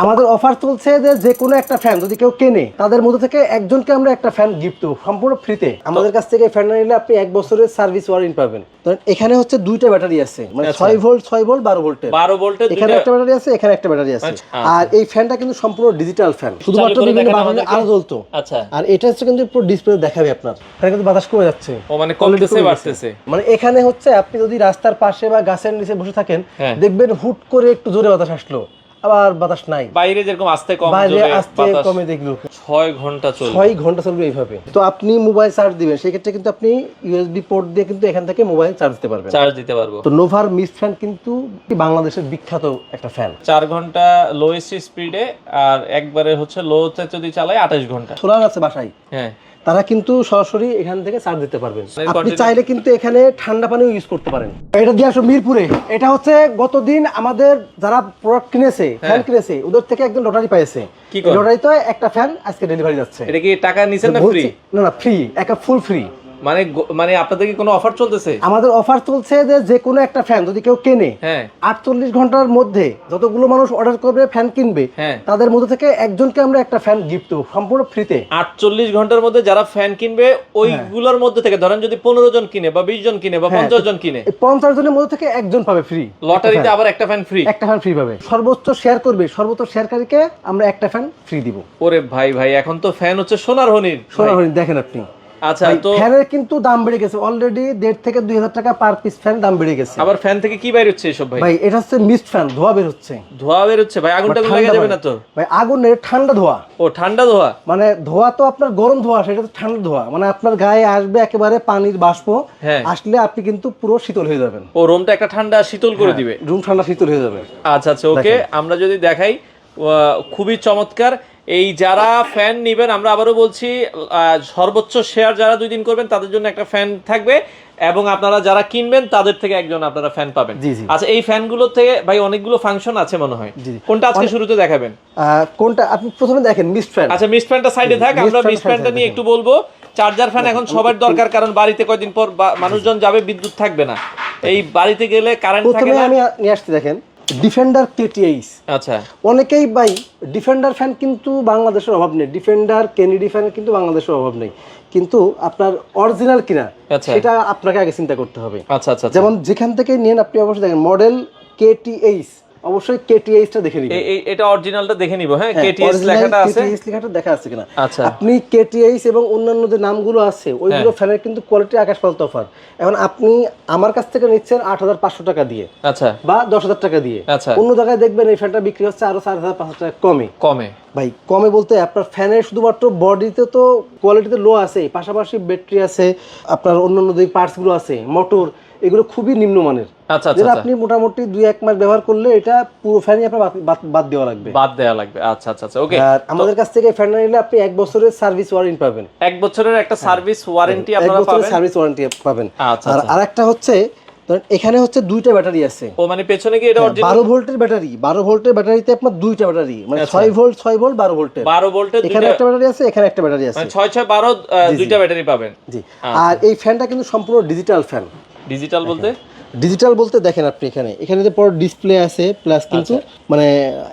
আমাদের অফার চলছে যে কোনো একটা ফ্যান যদি কেউ কেনে তাদের মধ্যে থেকে একজনকে আমরা একটা ফ্যান গিফট দেবো সম্পূর্ণ ফ্রিতে। আমাদের কাছ থেকে ফ্যান নিলে আপনি 1 বছরের সার্ভিস ওয়ারেন্টি পাবেন। এখানে হচ্ছে দুইটা ব্যাটারি আছে, মানে 6 ভোল্ট 12 ভোল্টের। এখানে একটা ব্যাটারি আছে, এখানে একটা ব্যাটারি আছে। আর এই ফ্যানটা কিন্তু সম্পূর্ণ ডিজিটাল ফ্যান, শুধুমাত্র বিভিন্ন বাটনে আলো জ্বলতো। আচ্ছা, আর এটা হচ্ছে কিন্তু পুরো ডিসপ্লে দেখাবে আপনার। এখানে কিন্তু বাতাস কমে যাচ্ছে, ও মানে কমতেছে বাড়তেছে। মানে এখানে হচ্ছে আপনি যদি রাস্তার পাশে বা গাছের নিচে বসে থাকেন দেখবেন হুট করে একটু জোরে বাতাস আসলো, আবার বাতাস নাই। বাইরে যেরকম আস্তে কম বাইরে জোরে আস্তে কমে দেখলো 6 ঘন্টা চলবে। 6 ঘন্টা চলবে এইভাবে। তো আপনি মোবাইল চার্জ দিবেন, সেই ক্ষেত্রে কিন্তু আপনি ইউএসবি পোর্ট দিয়ে কিন্তু এখান থেকে মোবাইল চার্জ দিতে পারবেন, চার্জ দিতে পারবো। তো নোভার মিস্ট ফ্যান কিন্তু বাংলাদেশের বিখ্যাত একটা ফ্যান। 4 ঘন্টা লোয়েস্ট স্পিডে, আর একবারে হচ্ছে লোতে যদি চালায় 28 ঘন্টা। সোলার আছে বাসায়, হ্যাঁ, তারা কিন্তু সরাসরি এখান থেকে চার্জ দিতে পারবেন। আপনি চাইলে কিন্তু এখানে ঠান্ডা পানিও ইউজ করতে পারেন। এটা দিয়ে আসো মিরপুরে। এটা হচ্ছে গতদিন আমাদের যারা প্রোডাক্ট কিনেছে, ফ্যান কিনেছে, ওদের থেকে একজন লটারি পেয়েছে। লটারিতে একটা ফ্যান আজকে ডেলিভারি যাচ্ছে। এটা কি টাকা নিছেন না ফ্রি? না ফ্রি, একটা ফুল ফ্রি। মানে আপনাদের কি কোনো অফার চলতেছে? আমাদের অফার চলছে যে কোনো একটা ফ্যান যদি কেউ কেনে 48 ঘন্টার মধ্যে যতগুলো মানুষ অর্ডার করবে ফ্যান কিনবে, তাদের মধ্যে থেকে একজনকে আমরা একটা ফ্যান গিফট দেবো সম্পূর্ণ ফ্রিতে। 48 ঘন্টার মধ্যে যারা ফ্যান কিনবে ওইগুলোর মধ্যে থেকে ধরেন যদি 15 জন কিনে বা 20 জন কিনে বা 50 জন কিনে, 50 জনের মধ্যে থেকে একজন পাবে ফ্রি। লটারিতে আবার একটা ফ্যান ফ্রি, একটা ফ্যান ফ্রি পাবে। সর্বোচ্চ শেয়ার করবে, সর্বোচ্চ শেয়ারকারীকে আমরা একটা ফ্যান ফ্রি দিব। ওরে ভাই ভাই, এখন তো ফ্যান হচ্ছে সোনার হরিণ। সোনার হরিণ দেখেন আপনি। আচ্ছা, তো ফ্যানের কিন্তু দাম বেড়ে গেছে অলরেডি, 1.5 থেকে 2,000 টাকা পার পিস ফ্যান দাম বেড়ে গেছে। আবার ফ্যান থেকে কি বাইর হচ্ছে এসব ভাই? ভাই এটা হচ্ছে মিস্ট ফ্যান, ধোঁয়া বের হচ্ছে। ধোঁয়া বের হচ্ছে ভাই, আগুনটা লাগা যাবে না তো? ভাই আগুনের ঠান্ডা ধোঁয়া। ও ঠান্ডা ধোঁয়া, মানে ধোঁয়া তো আপনার গরম ধোঁয়া, সেটা তো ঠান্ডা ধোঁয়া। মানে আপনার গায়ে আসবে একেবারে পানির বাষ্প, আসলে আপনি কিন্তু পুরো শীতল হয়ে যাবেন। ও রুমটা একটা ঠান্ডা শীতল করে দিবে, রুম ঠান্ডা শীতল হয়ে যাবে। আচ্ছা আচ্ছা, ওকে। আমরা যদি দেখাই, খুবই চমৎকার। এই যারা ফ্যান নেবেন, আমরা আবারও বলছি, সর্বোচ্চ শেয়ার যারা 2 দিন করবেন তাদের জন্য একটা ফ্যান থাকবে, এবং আপনারা যারা কিনবেন তাদের থেকে একজন আপনারা ফ্যান পাবেন। আচ্ছা, এই ফ্যানগুলো থেকে ভাই অনেকগুলো ফাংশন আছে মনে হয়, কোনটা আজকে শুরুতে দেখাবেন? কোনটা আপনি প্রথমে দেখেন? Mist fan. আচ্ছা, মিস্ট ফ্যানটা সাইডে থাক, আমরা মিস্ট ফ্যানটা নিয়ে একটু বলবো। চার্জার ফ্যান এখন সবার দরকার, কারণ বাড়িতে কয়দিন পর মানুষজন যাবে, বিদ্যুৎ থাকবে না, এই বাড়িতে গেলে কারেন্ট থাকে না। আমি নিয়ে আসতে দেখেন ডিফেন্ডার KTH। আচ্ছা, অনেকেই ভাই ডিফেন্ডার ফ্যান কিন্তু বাংলাদেশের অভাব নেই, ডিফেন্ডার কেনেডি ফ্যান কিন্তু বাংলাদেশের অভাব নেই, কিন্তু আপনার অরিজিনাল কিনা সেটা আপনাকে আগে চিন্তা করতে হবে। আচ্ছা আচ্ছা, যেমন যেখান থেকে নিন আপনি অবশ্যই দেখেন মডেল KTH, অবশ্যই KTH টা দেখে নিবেন। এটা অরিজিনালটা দেখে নিব। হ্যাঁ, KTH লেখাটা আছে, KTH লেখাটা দেখা আছে কিনা। আচ্ছা, আপনি KTH এবং অন্যান্য যে নামগুলো আছে ওইগুলো ফ্যানের কিন্তু কোয়ালিটি আকাশ পাতাল তফাৎ। এখন আপনি আমার কাছ থেকে নিচ্ছেন 8,500 টাকা দিয়ে, আচ্ছা, বা 10,000 টাকা দিয়ে। অন্য জায়গায় দেখবেন এই ফ্যানটা বিক্রি হচ্ছে আরো 4,500 টাকা কমে। ভাই কমে বলতে আপনার ফ্যানের শুধুমাত্র বডিতে তো কোয়ালিটিতে লো আছে, পাশাপাশি ব্যাটারি আছে, আপনার অন্যান্য যে পার্টস গুলো আছে, মোটর, এগুলো খুবই নিম্নমানের। আচ্ছা, যেটা আপনি মোটামুটি 2-1 মাস ব্যবহার করলে এটা পুরো ফ্যানই আপনার বাদ দেওয়া লাগবে। আচ্ছা আচ্ছা, ওকে। আর আমাদের কাছ থেকে ফ্যান নিলে আপনি 1 বছরের সার্ভিস ওয়ারেন্টি পাবেন। 1 বছরের একটা সার্ভিস ওয়ারেন্টি আপনারা পাবেন। সার্ভিস ওয়ারেন্টি পাবেন। আর আরেকটা হচ্ছে এখানে হচ্ছে 2টা ব্যাটারি আছে। ও মানে পেছনে কি এটা অরিজিনাল 12 ভোল্টের ব্যাটারি? 12 ভোল্টের ব্যাটারিতে আপনার 2টা ব্যাটারি, মানে 6 ভোল্ট 12 ভোল্টের। 12 ভোল্টের এখানে একটা ব্যাটারি আছে, এখানে একটা ব্যাটারি আছে, মানে 6 6 12 দুইটা ব্যাটারি পাবেন। জি। আর এই ফ্যানটা কিন্তু সম্পূর্ণ ডিজিটাল ফ্যান। ডিজিটাল বলতে দেখেন আপনি এখানে যে বড় ডিসপ্লে আছে, প্লাস কিন্তু মানে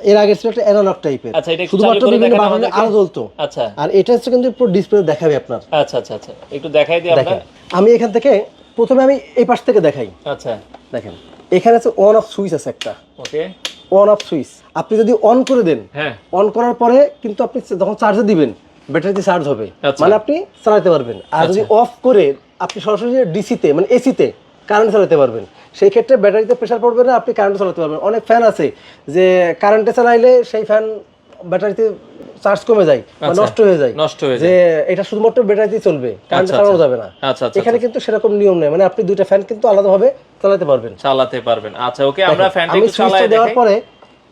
এর আগে ছিল একটা অ্যানালগ টাইপের, শুধুমাত্র বিভিন্ন বাটনে আলো জ্বলতো। আচ্ছা, আর এটা হচ্ছে কিন্তু পুরো ডিসপ্লে দেখাবে আপনার। আচ্ছা আচ্ছা আচ্ছা, একটু দেখাই দিই আপনারা। আমি এখান থেকে প্রথমে আমি এই পাশ থেকে দেখাই। আচ্ছা, দেখেন এখানে আছে অন অফ সুইচ আছে একটা। ওকে, অন অফ সুইচ আপনি যদি অন করে দেন, অন করার পরে কিন্তু আপনি যখন চার্জে দিবেন ব্যাটারিতে চার্জ হবে, মানে আপনি চালাতে পারবেন। আর যদি অফ করে আপনি সরাসরি ডিসিতে মানে এসিতে কারেন্ট চালাতে পারবেন, সেই ক্ষেত্রে ব্যাটারিতে প্রেসার পড়বে না, আপনি কারেন্ট চালাতে পারবেন। অনেক ফ্যান আছে যে কারেন্টে চালাইলে সেই ফ্যান ব্যাটারিতে চার্জ কমে যায় বা নষ্ট হয়ে যায়, যে এটা শুধুমাত্র ব্যাটারিতে চলবে, কারেন্টে চালানো যাবে না। এখানে কিন্তু সেরকম নিয়ম নেই, মানে আপনি দুইটা ফ্যান কিন্তু আলাদাভাবে চালাতে পারবেন। আচ্ছা, ওকে, আমরা ফ্যানটা একটু চালাই দেখাই।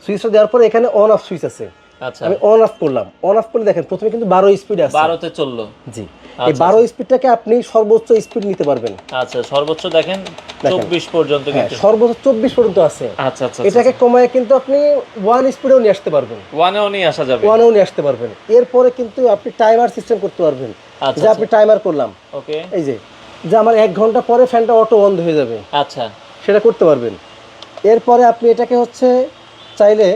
সুইচটা দেওয়ার পরে এখানে অন অফ সুইচ আছে। আচ্ছা, আমি অন অফ করলাম। অন অফ করে দেখেন প্রথমে কিন্তু 12 স্পিড আছে, 12 তে চললো। জি, এই 12 স্পিডটাকে আপনি সর্বোচ্চ স্পিড নিতে পারবেন। আচ্ছা, সর্বোচ্চ দেখেন 24 পর্যন্ত, কিন্তু সর্বোচ্চ 24 পর্যন্ত আছে। আচ্ছা আচ্ছা, এটাকে কমায় কিন্তু আপনি 1 স্পিডেও নিয়ে আসতে পারবেন, 1এও নিয়ে আসা যাবে, 1এও নিয়ে আসতে পারবেন। এরপরে কিন্তু আপনি টাইমার সিস্টেম করতে পারবেন, যে আপনি টাইমার করলাম, ওকে, এই যে আমার 1 ঘন্টা পরে ফ্যানটা অটো বন্ধ হয়ে যাবে, আচ্ছা, সেটা করতে পারবেন। এরপরে আপনি এটাকে হচ্ছে চাইলে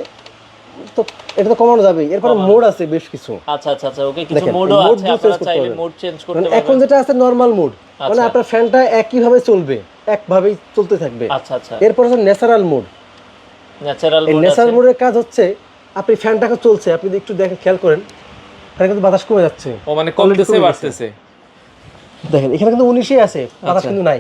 তো এটা তো কমানো যাবে। এরপরে মোড আছে বেশ কিছু। আচ্ছা আচ্ছা আচ্ছা, ওকে, কিছু মোডও আছে, আপনারা চাইলে মোড চেঞ্জ করতে পারবেন। এখন যেটা আছে নরমাল মোড, মানে আপনার ফ্যানটা একই ভাবে চলবে, একভাবেই চলতে থাকবে। আচ্ছা আচ্ছা। এরপর আছে ন্যাচারাল মোড। ন্যাচারাল মোডের কাজ হচ্ছে আপনি ফ্যানটাকে চলছে, আপনি যদি একটু দেখেন খেয়াল করেন, এখানে কিন্তু বাতাস কমে যাচ্ছে। ও মানে কমতেছে বাড়তেছে। দেখেন এখানে কিন্তু 19ই আছে, বাতাস কিন্তু নাই।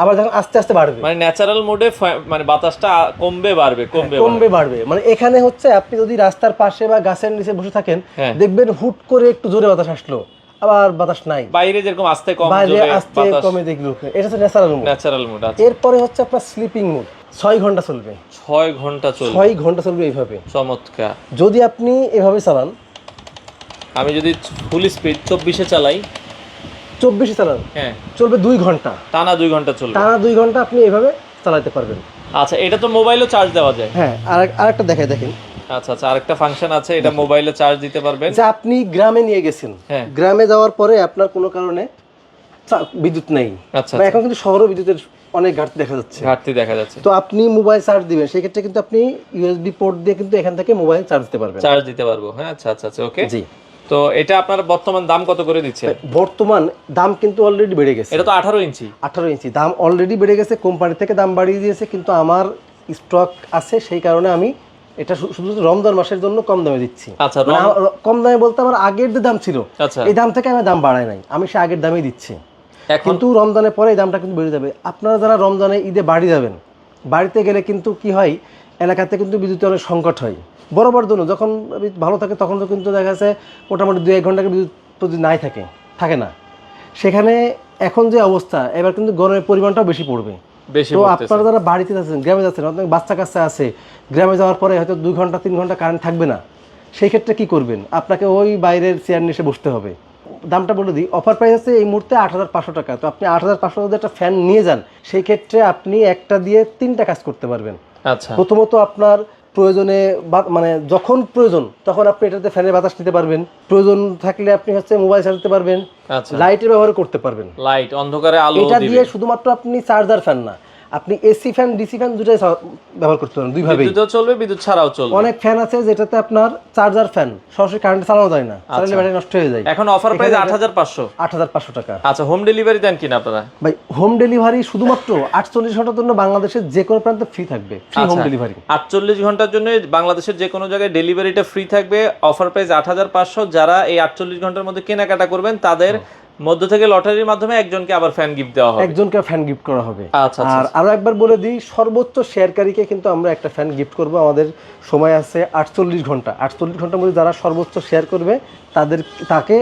আবার যখন আস্তে আস্তে বাড়বে, মানে ন্যাচারাল মোডে মানে বাতাসটা কমবে বাড়বে, কমবে বাড়বে। মানে এখানে হচ্ছে আপনি যদি রাস্তার পাশে বা গাছের নিচে বসে থাকেন, দেখবেন হুট করে একটু জোরে বাতাস আসলো, আবার বাতাস নাই। বাইরে যেরকম আস্তে কম বাইরে আস্তে কমে দেখলো, এটা হচ্ছে ন্যাচারাল মোড। এরপরে হচ্ছে আপনার স্লিপিং মোড, 6 ঘন্টা চলবে। 6 ঘন্টা চলবে? 6 ঘন্টা চলবে এইভাবে। চমৎকার। যদি আপনি এভাবে চালান, আমি যদি ফুল স্পিড 24 এ চালাই, 24 চালান, হ্যাঁ, চলবে 2 ঘন্টা টানা। 2 ঘন্টা চলবে টানা, 2 ঘন্টা আপনি এভাবে চালাতে পারবেন। আচ্ছা, এটা তো মোবাইলও চার্জ দেওয়া যায়? হ্যাঁ, আরেকটা দেখাই দেখেন। আচ্ছা আচ্ছা, আরেকটা ফাংশন আছে, এটা মোবাইলে চার্জ দিতে পারবেন। যে আপনি গ্রামে নিয়ে গেছেন, গ্রামে যাওয়ার পরে আপনার কোনো কারণে বিদ্যুৎ নেই, আচ্ছা, এখন কিন্তু শহরে বিদ্যুতের অনেক ঘাটতি দেখা যাচ্ছে। তো আপনি মোবাইল চার্জ দিবেন, সেই ক্ষেত্রে কিন্তু আপনি ইউএসবি পোর্ট দিয়ে কিন্তু এখান থেকে মোবাইল চার্জ দিতে পারবো। হ্যাঁ, আচ্ছা আচ্ছা আচ্ছা, ওকে। জি। তো এটা আপনার বর্তমান দাম কত করে দিচ্ছে? বর্তমান দাম কিন্তু অলরেডি বেড়ে গেছে। এটা তো 18 ইঞ্চি দাম অলরেডি বেড়ে গেছে, কোম্পানি থেকে দাম বাড়িয়ে দিয়েছে, কিন্তু আমার স্টক আছে, সেই কারণে আমি এটা শুধু রমজান মাসের জন্য কম দামে দিচ্ছি। আচ্ছা, কম দামে বলতে আমার আগের যে দাম ছিল, এই দাম থেকে আমি দাম বাড়াই নাই, আমি সে আগের দামেই দিচ্ছি। কিন্তু রমজানের পরে এই দামটা কিন্তু বেড়ে যাবে। আপনারা যারা রমজানে ঈদে বাড়ি যাবেন, বাড়িতে গেলে কিন্তু কি হয়, এলাকাতে কিন্তু বিদ্যুতের অনেক সংকট হয়। বরাবর জন্য যখন ভালো থাকে তখন তো কিন্তু দেখা যাচ্ছে মোটামুটি 2-1 ঘন্টা বিদ্যুৎ যদি নাই থাকে না। সেখানে এখন যে অবস্থা, এবার কিন্তু গরমের পরিমাণটাও বেশি পড়বে। তো আপনারা যারা বাড়িতে যাচ্ছেন, গ্রামে যাচ্ছেন, অনেক বাচ্চা কাচ্চা আছে, গ্রামে যাওয়ার পরে হয়তো 2 ঘন্টা 3 ঘন্টা কারেন্ট থাকবে না, সেই ক্ষেত্রে কি করবেন? আপনাকে ওই বাইরের চেয়ার নিয়ে এসে বসতে হবে। দামটা বলে দিই, অফার প্রাইস আছে এই মুহূর্তে 8500 টাকা। তো আপনি 8500 যদি একটা ফ্যান নিয়ে যান, সেই ক্ষেত্রে আপনি একটা দিয়ে 3টা কাজ করতে পারবেন। আচ্ছা, প্রথমত আপনার প্রয়োজনে মানে যখন প্রয়োজন তখন আপনি এটাতে ফ্যানের বাতাস নিতে পারবেন, প্রয়োজন থাকলে আপনি হচ্ছে মোবাইল চার্জ দিতে পারবেন, লাইটের ব্যবহার করতে পারবেন, লাইট অন্ধকারে আলো এটা দিয়ে। শুধুমাত্র আপনি চার্জার ফ্যান না, আপনি এসি ফ্যান, ডিসি ফ্যান দুটোই ব্যবহার করতে পারেন, দুইভাবেই। বিদ্যুৎ চলবে, বিদ্যুৎ ছাড়াও চলবে। অনেক ফ্যান আছে যেটাতে আপনার চার্জার ফ্যান সরাসরি কারেন্টে চালানো যায় না, চালালে ব্যাটারি নষ্ট হয়ে যায়। এখন অফার প্রাইস 8500 টাকা। আচ্ছা, হোম ডেলিভারি দেন কিনা আপনারা? ভাই, হোম ডেলিভারি শুধুমাত্র 48 ঘন্টার জন্য বাংলাদেশের যে কোনো প্রান্তে ফ্রি থাকবে, ফ্রি হোম ডেলিভারি। 48 ঘন্টার জন্য বাংলাদেশের যে কোনো জায়গায় ডেলিভারিটা ফ্রি থাকবে। Offer price 8500। যারা এই 48 ঘন্টার মধ্যে কেনাকাটা করবেন, তাদের মধ্য থেকে লটারির মাধ্যমে একজনকে আবার ফ্যান গিফট দেওয়া হবে, একজনকে ফ্যান গিফট করা হবে। আচ্ছা, আর আরো একবার বলে দিই, সর্বোচ্চ শেয়ারকারীকে কিন্তু আমরা একটা ফ্যান গিফট করব। আমাদের সময় আছে 48 ঘন্টা। 48 ঘন্টার মধ্যে যারা সর্বোচ্চ শেয়ার করবে, তাকে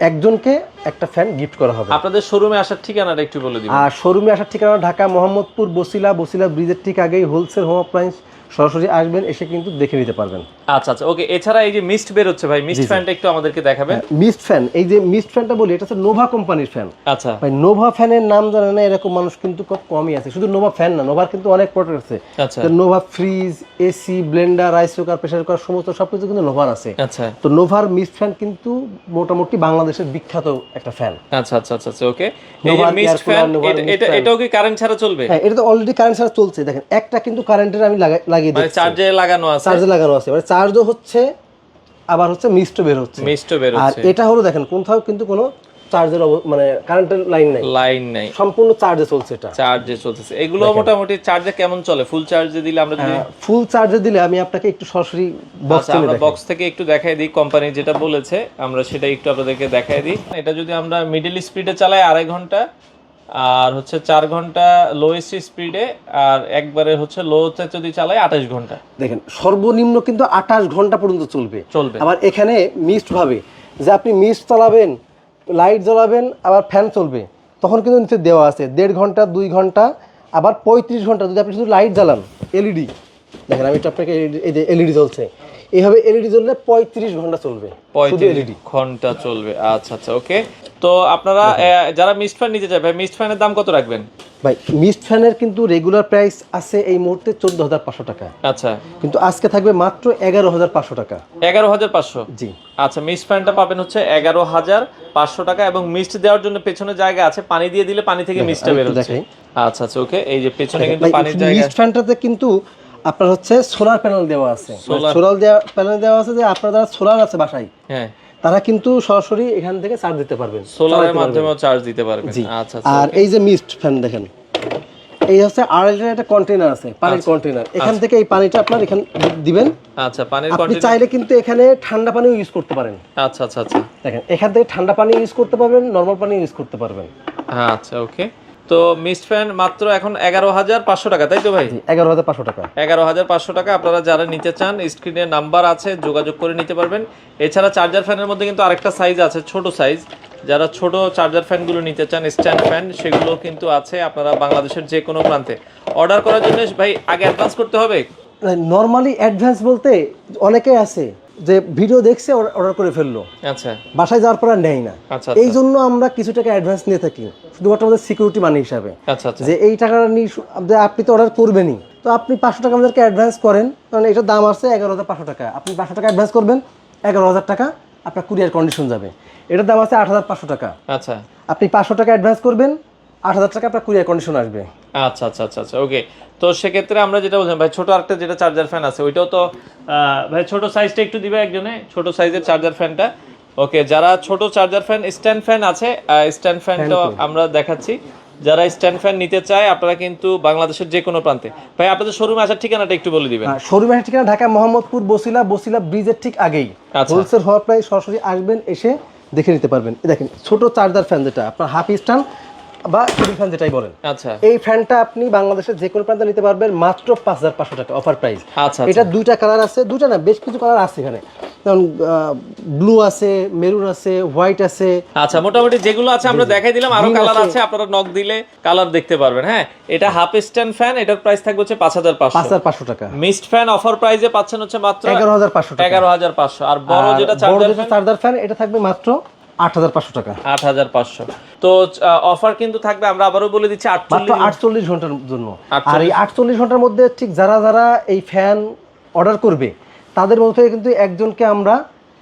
একজনকে একটা ফ্যান গিফট করা হবে। আপনাদের শোরুমে আসার ঠিকানাটা একটু বলে দিন। আর শোরুমে আসার ঠিকানা ঢাকা মোহাম্মদপুর বসিলা ব্রিজের ঠিক আগেই হোলসেল হোম অ্যাপ্লায়েন্স। সরাসরি আসবেন, এসে কিন্তু দেখে নিতে পারবেন। আচ্ছা আচ্ছা, ওকে। এছাড়া এই যে মিস্ট বের হচ্ছে ভাই, মিস্ট ফ্যানটা একটু আমাদেরকে দেখাবেন। মিস্ট ফ্যান, এই যে মিস্ট ফ্যানটা বলি, এটা হচ্ছে নোভা কোম্পানির ফ্যান। আচ্ছা ভাই, নোভা ফ্যানের নাম জানে না এরকম মানুষ কিন্তু খুব কমই আছে। শুধু নোভা ফ্যান না, নোভার কিন্তু অনেক প্রোডাক্ট আছে। আচ্ছা, Nova fridge, AC, Blender, rice cooker, pressure cooker, সমস্ত সবকিছু কিন্তু নোভার আছে। আচ্ছা, তো নোভার মিস্ট ফ্যান কিন্তু মোটামুটি বাংলাদেশের বিখ্যাত একটা ফ্যান। আচ্ছা আচ্ছা আচ্ছা, ওকে। এই যে মিস্ট ফ্যান, এটাও কি কারেন্ট ছাড়া চলবে? হ্যাঁ, এটা তো অলরেডি কারেন্ট ছাড়া চলছে। দেখেন, একটা কিন্তু কারেন্টের আমি লাগিয়ে দিচ্ছি, চার্জে লাগানো আছে, মানে চার্জও হচ্ছে, আবার হচ্ছে মিস্টও বের হচ্ছে। আর এটা হলো দেখেন, কোথাও কিন্তু কোনো চার্জের মানে কারেন্টের লাইন নাই, সম্পূর্ণ চার্জে চলছে। এটা চার্জে চলতেছে। এগুলো মোটামুটি চার্জে কেমন চলে? ফুল চার্জে দিলে আমরা যদি ফুল চার্জে দিলে আমি আপনাকে একটু সরাসরি বক্স থেকে একটু দেখাই দিই, কোম্পানি যেটা বলেছে আমরা সেটা একটু আপনাদেরকে দেখাই দিই। এটা যদি আমরা মিডল স্পিডে চালাই 2.5 ঘন্টা, আর হচ্ছে 4 ঘন্টা লোয়েস্ট স্পিডে, আর একবারে হচ্ছে লোতে যদি চালাই 28 ঘন্টা। দেখেন, সর্বনিম্ন কিন্তু 28 ঘন্টা পর্যন্ত চলবে। আবার এখানে মিস্ট ভাবে যে আপনি মিস্ট চালাবেন, লাইট জ্বালাবেন, আবার ফ্যান চলবে, তখন কিন্তু নিচে দেওয়া আছে 1.5 ঘন্টা, 2 ঘন্টা, আবার 35 ঘন্টা যদি আপনি শুধু লাইট জ্বালান। এলইডি দেখেন, আমি আপনাকে এই যে এলইডি জ্বলছে, এইভাবে এলইডি জ্বললে 35 ঘন্টা চলবে, 35 ঘন্টা চলবে। আচ্ছা আচ্ছা, ওকে। তো আপনারা যারা মিস্ট ফ্যান নিতে চায়, ভাই মিস্ট ফ্যানের দাম কত রাখবেন? ভাই, মিস্ট ফ্যানের কিন্তু রেগুলার প্রাইস আছে এই মুহূর্তে 14500 টাকা। আচ্ছা, কিন্তু আজকে থাকবে মাত্র 11500 টাকা। 11500? জি। আচ্ছা, মিস্ট ফ্যানটা পাবেন হচ্ছে 11500 টাকা, এবং মিস্ট দেওয়ার জন্য পেছনে জায়গা আছে, পানি দিয়ে দিলে পানি থেকে মিস্টটা বের হচ্ছে। আচ্ছা আচ্ছা, ওকে। এই যে পেছনে কিন্তু পানির জায়গা। মিস্ট ফ্যানটাতে কিন্তু আপনার হচ্ছে সোলার প্যানেল দেওয়া আছে, প্যানেল দেওয়া আছে যে আপনার যারা সোলার আছে বাসায়, হ্যাঁ, তারা কিন্তু সরাসরি এখান থেকে চার্জ দিতে পারবেন, সোলারের মাধ্যমেও চার্জ দিতে পারবেন। আচ্ছা। আর এই যে মিস্ট ফ্যান দেখেন, এই হচ্ছে আড়াইটার একটা কন্টেইনার আছে, পানির কন্টেইনার, এখান থেকে এই পানিটা আপনার এখানে দিবেন। আচ্ছা, পানির আপনি চাইলে কিন্তু এখানে ঠান্ডা পানিও ইউজ করতে পারেন। আচ্ছা আচ্ছা আচ্ছা, দেখেন এখান থেকে ঠান্ডা পানি ইউজ করতে পারবেন, নরমাল পানি ইউজ করতে পারবেন। আচ্ছা, ওকে। তো মিস্ট ফ্যান মাত্র এখন 11,500 টাকা, তাই তো ভাই? 11,500 টাকা। 11,500 টাকা। আপনারা যারা নিতে চান স্ক্রিনে নাম্বার আছে, যোগাযোগ করে নিতে পারবেন। এছাড়া চার্জার ফ্যানের মধ্যে কিন্তু আরেকটা সাইজ আছে, ছোট সাইজ। যারা ছোট চার্জার ফ্যানগুলো নিতে চান, স্ট্যান্ড ফ্যান, সেগুলো কিন্তু আছে। আপনারা বাংলাদেশের যে কোনো প্রান্তে অর্ডার করার জন্য ভাই আগে অ্যাডভান্স করতে হবে? নরমালি অ্যাডভান্স বলতে অনেকে আছে যে ভিডিও দেখছে অর্ডার করে ফেললো, আচ্ছা, বাসায় যাওয়ার পর আর নেয় না। আচ্ছা, এই জন্য আমরা কিছু টাকা অ্যাডভান্স নিয়ে থাকি, শুধুমাত্র আমাদের সিকিউরিটি মানি হিসাবে। আচ্ছা, যে এই টাকাটা নিয়ে আপনি তো অর্ডার করবেনই, তো আপনি 500 টাকা আমাদেরকে অ্যাডভান্স করেন, কারণ এটার দাম আছে 11,500 টাকা। আপনি 500 টাকা অ্যাডভান্স করবেন, 11,000 টাকা আপনার কুরিয়ার কন্ডিশন যাবে। এটার দাম আছে 8,500 টাকা। আচ্ছা, আপনি 500 টাকা অ্যাডভান্স করবেন, 8,000 টাকা আপনার কুরিয়ার কন্ডিশন আসবে। আচ্ছা আচ্ছা আচ্ছা আচ্ছা, ওকে। তো সেক্ষেত্রে আমরা যেটা বলছিলাম ভাই, ছোট আরেকটা যেটা চার্জার ফ্যান আছে, ওইটাও তো ভাই ছোট সাইজটা একটু দিবে একজনে, ছোট সাইজের চার্জার ফ্যানটা। ওকে, যারা ছোট চার্জার ফ্যান, স্ট্যান্ড ফ্যান আছে, স্ট্যান্ড ফ্যানটা আমরা দেখাচ্ছি। যারা স্ট্যান্ড ফ্যান নিতে চায় আপনারা কিন্তু বাংলাদেশের যে কোনো প্রান্তে। ভাই আপনাদের শোরুমে আসার ঠিকানাটা একটু বলে দিবেন। শোরুমে আসার ঠিকানা ঢাকা মোহাম্মদপুর বসিলা ব্রিজের ঠিক আগেই, হোলসেল হওয়ার প্রায় সরাসরি আসবেন, এসে দেখে নিতে পারবেন। দেখেন ছোট চার্জার ফ্যান, যেটা আপনার হাফ স্ট্যান্ড বা টেবিল ফ্যান যেটাই বলেন, আচ্ছা, এই ফ্যানটা আপনি বাংলাদেশের যে কোনো প্রান্তে নিতে পারবেন মাত্র 5,500 টাকা অফার প্রাইস। আচ্ছা, এটা দুইটা কালার আছে, দুইটা না বেশ কিছু কালার আছে এখানে, যেমন ব্লু আছে, মেরুন আছে, হোয়াইট আছে। আচ্ছা, মোটামুটি যেগুলো আছে আমরা দেখাই দিলাম, আরো কালার আছে, আপনারা নক দিলে কালার দেখতে পারবেন। হ্যাঁ, এটা হাফ স্ট্যান্ড ফ্যান, এটার প্রাইস থাকবে হচ্ছে 5,500 টাকা। মিস্ট ফ্যান অফার প্রাইসে পাচ্ছেন হচ্ছে মাত্র 11,500 টাকা। 11,500। আর বড় যেটা চার্জার ফ্যান, এটা থাকবে মাত্র 8,500 টাকা। 8,500। তো অফার কিন্তু থাকবে, আমরা আবারও বলে দিচ্ছি, 48 ঘন্টার জন্য। আর এই 48 ঘন্টার মধ্যে ঠিক যারা এই ফ্যান অর্ডার করবে তাদের মধ্যে কিন্তু একজনকে আমরা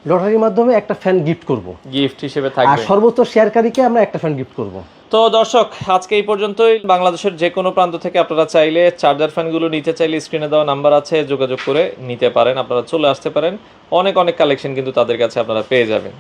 লটারির মাধ্যমে একটা ফ্যান গিফট করব, গিফট হিসেবে থাকবে। আর সর্বোচ্চ শেয়ারকারীকে আমরা একটা ফ্যান গিফট করব। তো দর্শক, আজকে এই পর্যন্তই। বাংলাদেশের যে কোনো প্রান্ত থেকে আপনারা চাইলে চার্জার ফ্যানগুলো নিতে চাইলে স্ক্রিনে দেওয়া নাম্বার আছে, যোগাযোগ করে নিতে পারেন। আপনারা চলে আসতে পারেন, অনেক কালেকশন কিন্তু তাদের কাছে আপনারা পেয়ে যাবেন।